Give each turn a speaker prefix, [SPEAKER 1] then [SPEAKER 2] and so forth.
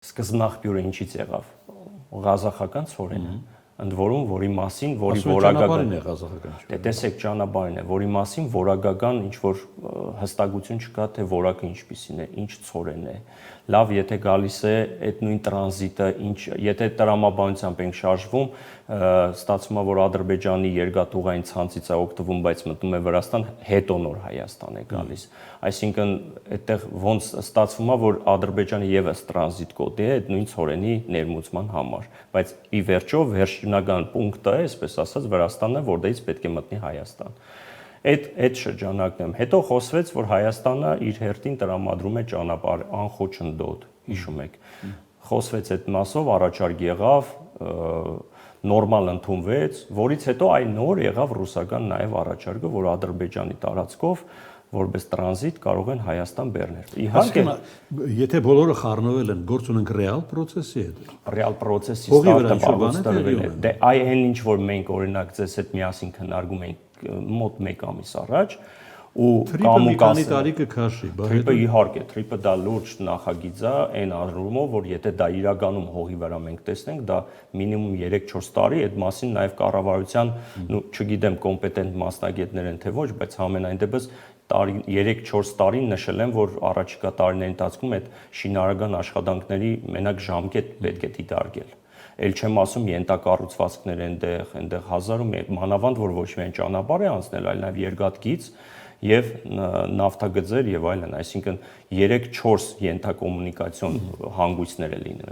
[SPEAKER 1] Սկզբնաղբյուրը ինչից եղավ, ղազախական ցորենը, ընդ որում, որի մասին, որի որակական
[SPEAKER 2] է ղազախական
[SPEAKER 1] Դե տեսեք ճանապարհին է, որի մասին որակական ինչ որ հստակություն չկա, թե որակը ինչպիսին է, ինչ ցորեն է։ Լավ, եթե գալիս է այդ նույն տրանզիտը, եթե տրամաբանությամբ ենք շարժվում, ստացվում է, որ Ադրբեջանի երկաթուղային ցանցից է օգտվում, բայց մտնում է Վրաստան, հետո նոր Հայաստան է գալիս։ Այսինքն այդտեղ ոնց ստացվում է, որ Ադրբեջանը եւս տրանզիտ կոդի է այդ նույն ցորենի ներմուծման համար, բայց ի վերջո վերջնական պունկտը է, այսպես ասած, Վրաստանն է, որտեղից պետք է մտնի Հայաստան։ Այդ շրջանակն եմ։ Հետո խոսվեց, որ Հայաստանը իր հերթին տրամադրում է ճանապարհ անխոչնդոտ, հիշում եք։ Խոսվեց այդ մասով, առաջարկ եղավ, նորմալ ընդունվեց, որից հետո այն նոր եղավ ռուսական նաև առաջարկը, որ Ադրբեջանի տարածքով որպես տրանզիտ կարող են Հայաստան բեռնել։ Իհարկե,
[SPEAKER 2] եթե բոլորը խառնվել են, գործ ունենք ռեալ process-ի հետ։
[SPEAKER 1] Ռեալ process-ի ստարտը տրվել է։ Դե այն ինչ որ մենք օրինակ ձեզ հետ միասին քննարկում ենք մոտ 1 ամիս առաջ, ու
[SPEAKER 2] կամուկանի տարի կքաշի,
[SPEAKER 1] Թրիպը իհարկե, թրիպը դա լուրջ նախագիծ է, այն առումով, որ եթե դա իրականում հողի վրա մենք տեսնենք, դա մինիմում 3-4 տարի, այդ մասին նաև կառավարության, չգիտեմ կոմպետենտ մասնագետներ են թե ոչ, բայց համենայն դեպս 3-4 տարին նշել են, որ առաջիկա տարիների ընթացքում այդ շինարարական աշխատանքների մենակ ժամկետ պետք է դիտարկել։ Էլ չեմ ասում ենթակառուցվածքներ այնտեղ հազար ու մեկ, մանավանդ որ ոչ միայն ճանապարհ է անցնել, այլ նաև երկաթգիծ եւ նավթագծեր եւ այլն, այսինքն 3-4 ենթակոմունիկացիոն հանգույցներ է լինել